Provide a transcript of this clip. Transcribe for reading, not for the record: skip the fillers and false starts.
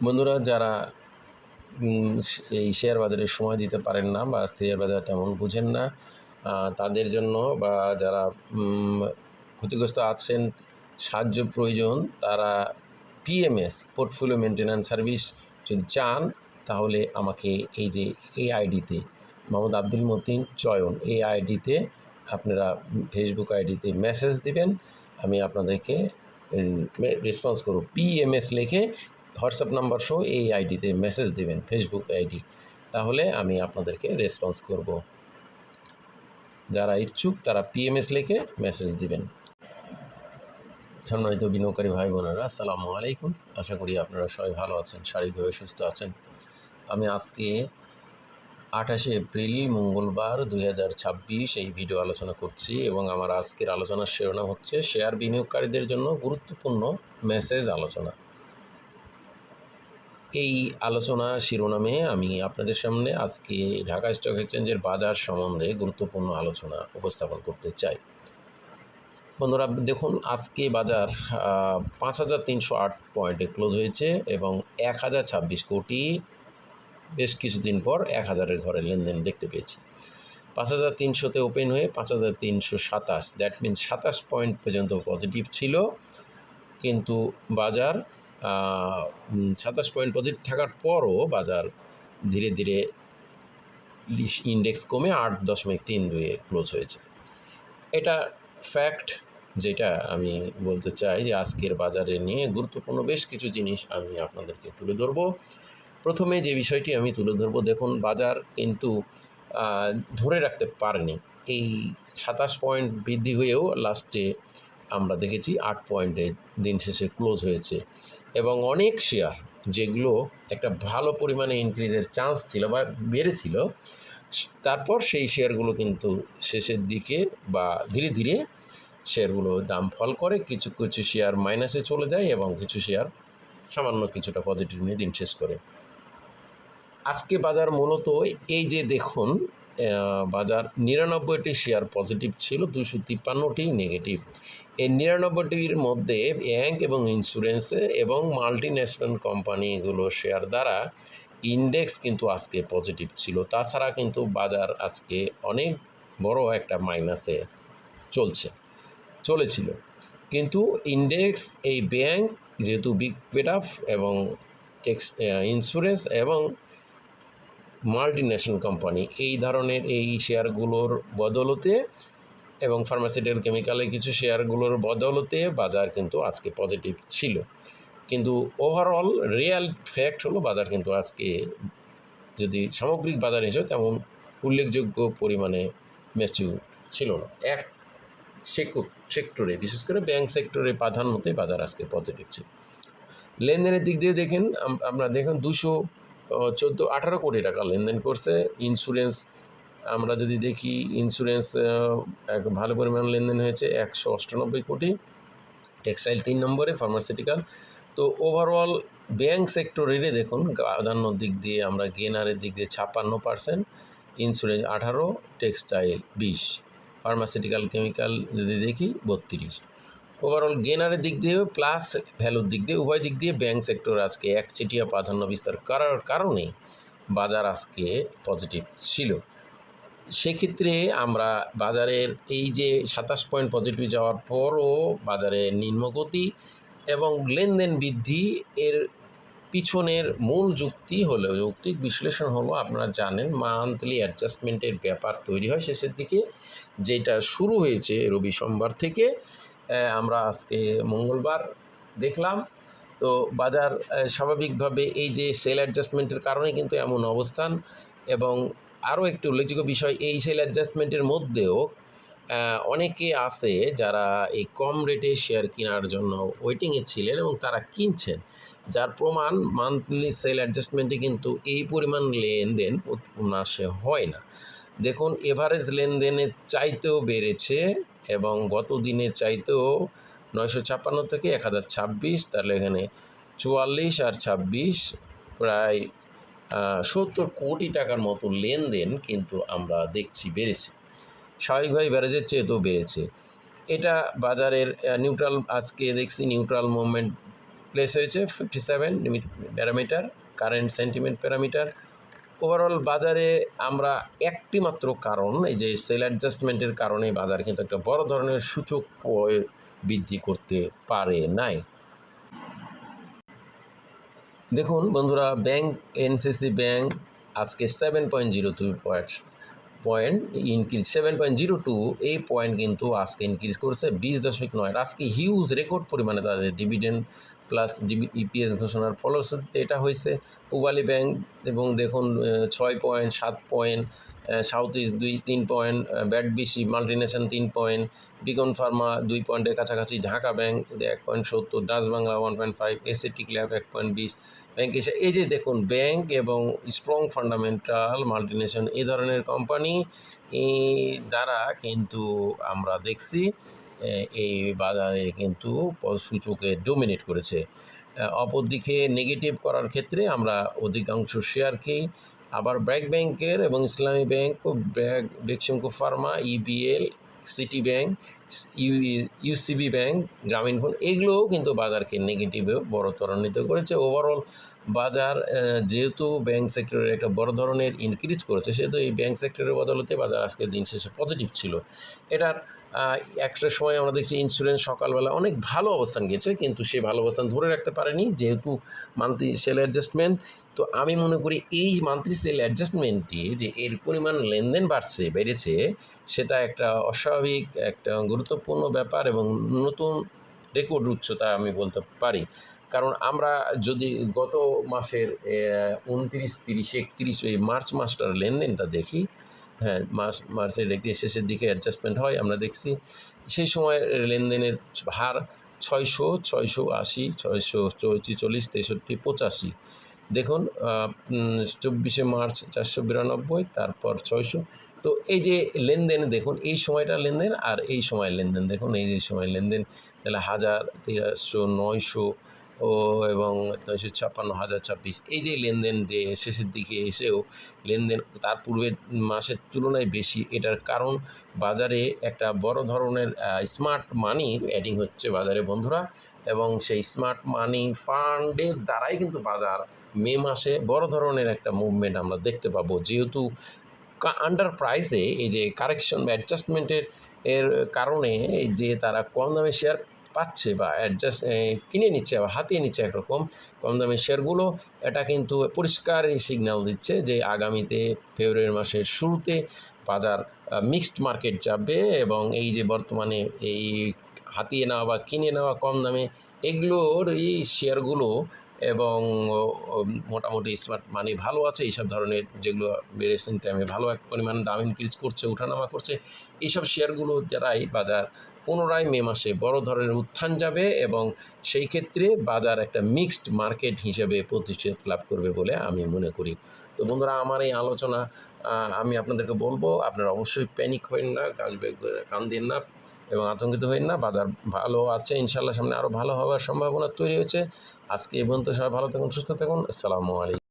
বন্ধুরা, যারা এই শেয়ার বাজারে সময় দিতে পারেন না বা শেয়ার বাজার তেমন বুঝেন না, তাদের জন্য বা যারা ক্ষতিগ্রস্ত আছেন, সাহায্য প্রয়োজন, তারা পিএমএস পোর্টফোলিও মেনটেন্যান্স সার্ভিস যদি চান, তাহলে আমাকে এই আইডিতে মোহাম্মদ আব্দুল মতিন চয়ন এই আইডিতে আপনারা ফেসবুক আইডিতে মেসেজ দিবেন। আমি আপনাদেরকে রেসপন্স করব। পিএমএস লিখে হোয়াটসঅ্যাপ নাম্বার সহ এই আইডিতে মেসেজ দেবেন, ফেসবুক আইডি, তাহলে আমি আপনাদেরকে রেসপন্স করব। যারা ইচ্ছুক তারা পিএমএস লিখে মেসেজ দিবেন। সম্মানিত বিনিয়োগকারী ভাই বোনেরা, আসসালামু আলাইকুম। আশা করি আপনারা সবাই ভালো আছেন, শারীরিকভাবে সুস্থ আছেন। আমি আজকে 28শে এপ্রিল মঙ্গলবার 2026 এই ভিডিও আলোচনা করছি এবং আমার আজকের আলোচনার শিরোনাম হচ্ছে শেয়ার বিনিয়োগকারীদের জন্য গুরুত্বপূর্ণ মেসেজ আলোচনা। এই আলোচনা শিরোনামে আমি আপনাদের সামনে আজকে ঢাকা স্টক এক্সচেঞ্জের বাজার সম্বন্ধে গুরুত্বপূর্ণ আলোচনা উপস্থাপন করতে চাই। বন্ধুরা দেখুন, আজকে বাজার 5,308 পয়েন্টে ক্লোজ হয়েছে এবং 1,026 কোটি বেশ কিছুদিন পর 1,000-এর ঘরে লেনদেন দেখতে পেয়েছি। 5,300-তে ওপেন হয়ে 5,327, দ্যাট মিনস 27 পয়েন্ট পর্যন্ত পজিটিভ ছিল, কিন্তু বাজার 27 পয়েন্ট পজিটিভ থাকার পরও বাজার ধীরে ধীরে ইন্ডেক্স কমে 8.32-এ ক্লোজ হয়েছে। এটা ফ্যাক্ট, যেটা আমি বলতে চাই যে আজকের বাজারে নিয়ে গুরুত্বপূর্ণ বেশ কিছু জিনিস আমি আপনাদেরকে তুলে ধরব। প্রথমে যে বিষয়টি আমি তুলে ধরব, দেখুন বাজার কিন্তু ধরে রাখতে পারেনি। এই 27 পয়েন্ট বৃদ্ধি হয়েও লাস্টে আমরা দেখেছি 8 পয়েন্টে দিন শেষে ক্লোজ হয়েছে এবং অনেক শেয়ার যেগুলো একটা ভালো পরিমাণে ইনক্রিজের চান্স ছিল বা বেড়েছিল, তারপর সেই শেয়ারগুলো কিন্তু শেষের দিকে বা ধীরে ধীরে শেয়ারগুলো দাম ফল করে, কিছু কিছু শেয়ার মাইনাসে চলে যায় এবং কিছু শেয়ার সামান্য কিছুটা পজিটিভ নিয়ে দিন শেষ করে। আজকে বাজার মূলত এই যে দেখুন, বাজার 99টি শেয়ার পজিটিভ ছিল, 253টি নেগেটিভ। এই 99টির মধ্যে ব্যাংক এবং ইন্স্যুরেন্সে এবং মাল্টি ন্যাশনাল কোম্পানিগুলো শেয়ার দ্বারা ইন্ডেক্স কিন্তু আজকে পজিটিভ ছিল। তাছাড়া কিন্তু বাজার আজকে অনেক বড় একটা মাইনাসে চলেছিল, কিন্তু ইন্ডেক্স এই ব্যাংক যেহেতু বিগ পেড অফ এবং ইন্স্যুরেন্স এবং মাল্টি ন্যাশনাল কোম্পানি এই ধরনের এই শেয়ারগুলোর বদলতে এবং ফার্মাসিউটিক্যাল কেমিক্যালের কিছু শেয়ারগুলোর বদলতে বাজার কিন্তু আজকে পজিটিভ ছিল। কিন্তু ওভারঅল রিয়েল ফ্যাক্ট হলো বাজার কিন্তু আজকে যদি সামগ্রিক বাজার হিসেবে তেমন উল্লেখযোগ্য পরিমাণে ম্যাচিউর ছিল না। এক সেক্টরে, বিশেষ করে ব্যাংক সেক্টরে প্রাধান্যতে বাজার আজকে পজিটিভ ছিল। লেনদেনের দিক দিয়ে দেখেন, আমরা দেখুন 218 কোটি টাকা লেনদেন করছে। ইন্স্যুরেন্স আমরা যদি দেখি, ইন্স্যুরেন্স এক ভালো পরিমাণ লেনদেন হয়েছে 198 কোটি, টেক্সটাইল 3 নম্বরে, ফার্মাসিউটিক্যাল। তো ওভারঅল ব্যাংক সেক্টরের দেখুন প্রাধান্যর দিক দিয়ে আমরা গেনারের দিক দিয়ে 56%, ইন্স্যুরেন্স 18, টেক্সটাইল 20, ফার্মাসিউটিক্যাল কেমিক্যাল যদি দেখি 32। ওভারঅল গেনারের দিক দিয়ে প্লাস ভ্যালুর দিক দিয়ে উভয় দিক দিয়ে ব্যাংক সেক্টর আজকে একচেটিয়া প্রাধান্য বিস্তার করার কারণে বাজার আজকে পজিটিভ ছিল। সেক্ষেত্রে আমরা বাজারের এই যে 27 পয়েন্ট পজিটিভ যাওয়ার পরও বাজারের নিম্নগতি এবং লেনদেন বৃদ্ধি এর পিছনের মূল যুক্তি হলো, যৌক্তিক বিশ্লেষণ হলো, আপনারা জানেন মান্থলি অ্যাডজাস্টমেন্টের ব্যাপার তৈরি হয় শেষের দিকে, যেটা শুরু হয়েছে রবি সোমবার থেকে। আমরা আজকে মঙ্গলবার দেখলাম। তো বাজার স্বাভাবিকভাবে এই যে সেল অ্যাডজাস্টমেন্টের কারণে কিন্তু এমন অবস্থান। এবং আরও একটি উল্লেখযোগ্য বিষয়, এই সেল অ্যাডজাস্টমেন্টের মধ্যেও অনেকে আছে যারা এই কম রেটে শেয়ার কেনার জন্য ওয়েটিংয়ে ছিলেন এবং তারা কিনছেন, যার প্রমাণ মান্থলি সেল অ্যাডজাস্টমেন্টে কিন্তু এই পরিমাণ লেনদেন মাসে হয় না। দেখুন এভারেজ লেনদেনের চাইতেও বেড়েছে এবং গত দিনের চাইতেও 956 থেকে 1026, তাহলে এখানে 44 আর 26 প্রায় 70 কোটি টাকার মতো লেনদেন কিন্তু আমরা দেখছি বেড়েছে, স্বাভাবিকভাবে ব্যারেজের চেয়ে তো বেড়েছে। এটা বাজারের নিউট্রাল, আজকে দেখছি নিউট্রাল মুভমেন্ট প্লেস হয়েছে 57 parameter, current sentiment parameter. Overall বাজারে আমরা একটি মাত্র কারণ, এই যে সেল অ্যাডজাস্টমেন্টের কারণে বাজার কিন্তু একটা বড় ধরনের সূচক বৃদ্ধি করতে পারে নাই। দেখুন বন্ধুরা, ব্যাংক এনসিসি ব্যাংক আজকে 7.02 পয়েন্ট ইনক্রিজ, 7.02 এই পয়েন্ট কিন্তু আজকে ইনক্রিজ করছে 20.9। আজকে হিউজ রেকর্ড পরিমাণে তাদের ডিভিডেন্ড প্লাস ইপিএস ঘোষণার ফলশ্রুতিতে এটা হয়েছে। পূবালী ব্যাংক এবং দেখুন 6 point, 7 point, south east 3 point, ব্যাডবিসি মাল্টিনেশন 3 পয়েন্ট, বিকন ফার্মা 2 পয়েন্টের কাছাকাছি, ঢাকা ব্যাংক 1.70, ডাচ বাংলা 1.5, এসএটিক ল্যাব 1.20, ব্যাংক এসে এই যে দেখুন ব্যাংক এবং স্ট্রং ফান্ডামেন্টাল মাল্টিনেশন এই ধরনের কোম্পানি দ্বারা কিন্তু আমরা দেখছি এই বাজারে কিন্তু সূচকে ডোমিনেট করেছে। অপরদিকে নেগেটিভ করার ক্ষেত্রে আমরা অধিকাংশ শেয়ারকেই আবার ব্র্যাক ব্যাংকের এবং ইসলামী bank, Beximco Pharma, EBL, city bank, UCB bank, গ্রামীণ ফোন এগুলোও কিন্তু বাজারকে নেগেটিভেও বড় ত্বরান্বিত করেছে। ওভারঅল বাজার যেহেতু ব্যাংক সেক্টরের একটা বড় ধরনের ইনক্রিজ করেছে, সেহেতু এই ব্যাংক সেক্টরের বদলতে বাজার আজকের দিন শেষে পজিটিভ ছিল। এটার একটা সময় আমরা দেখছি ইন্স্যুরেন্স সকালবেলা অনেক ভালো অবস্থান গেছে, কিন্তু সেই ভালো অবস্থান ধরে রাখতে পারেনি যেহেতু মান্থলি সেল অ্যাডজাস্টমেন্ট। তো আমি মনে করি এই মান্থলি সেল অ্যাডজাস্টমেন্টটি যে এর পরিমাণ লেনদেন বেড়েছে, সেটা একটা অস্বাভাবিক একটা গুরুত্বপূর্ণ ব্যাপার এবং নতুন রেকর্ড উচ্চতা আমি বলতে পারি। কারণ আমরা যদি গত মাসের 29, 30, 31 এই মার্চ মাসটার লেনদেনটা দেখি, হ্যাঁ মার্চের শেষের দিকে অ্যাডজাস্টমেন্ট হয়, আমরা দেখছি সেই সময় লেনদেনের হার 600, 680, 644, 63, 85। দেখুন 24শে মার্চ 492, তারপর 600। তো এই যে লেনদেন দেখুন, এই সময়টার লেনদেন আর এই সময়ের লেনদেন দেখুন, এই যে সময়ের লেনদেন তাহলে 1000, 1300, 900 এবং 956, 1026 এই যে লেনদেন যে শেষের দিকে এসেও লেনদেন তার পূর্বের মাসের তুলনায় বেশি। এটার কারণ বাজারে একটা বড় ধরনের স্মার্ট মানি অ্যাডিং হচ্ছে বাজারে বন্ধুরা, এবং সেই স্মার্ট মানি ফান্ডের দ্বারাই কিন্তু বাজার মে মাসে বড় ধরনের একটা মুভমেন্ট আমরা দেখতে পাবো। যেহেতু আন্ডার প্রাইসে এই যে কারেকশন বা অ্যাডজাস্টমেন্টের কারণে যে তারা কম দামে শেয়ার পাচ্ছে বা কিনে নিচ্ছে বা হাতিয়ে নিচ্ছে একরকম কম দামের শেয়ারগুলো, এটা কিন্তু পরিষ্কার সিগন্যাল দিচ্ছে যে আগামীতে ফেব্রুয়ারি মাসের শুরুতে বাজার মিক্সড মার্কেট যাবে এবং এই যে বর্তমানে এই হাতিয়ে নেওয়া বা কিনে নেওয়া কম দামে এগুলোর এই শেয়ারগুলো এবং মোটামুটি স্মার্ট মানি ভালো আছে, এইসব ধরনের যেগুলো রিসেন্ট টাইমে ভালো এক পরিমাণ দাম ইনক্রিজ করছে, ওঠানামা করছে, এইসব শেয়ারগুলো দ্বারাই বাজার পুনরায় মে মাসে বড় ধরনের উত্থান যাবে এবং সেই ক্ষেত্রে বাজার একটা মিক্সড মার্কেট হিসেবে প্রতিষ্ঠিত লাভ করবে বলে আমি মনে করি। তো বন্ধুরা, আমার এই আলোচনা আমি আপনাদেরকে বলবো, আপনারা অবশ্যই প্যানিক হবেন না, কান দিন না এবং আতঙ্কিত হবেন না। বাজার ভালো আছে, ইনশাল্লাহ সামনে আরও ভালো হওয়ার সম্ভাবনা তৈরি হয়েছে। আজকে এই পর্যন্ত, সবাই ভালো থাকুন, সুস্থ থাকুন। আসসালামু আলাইকুম।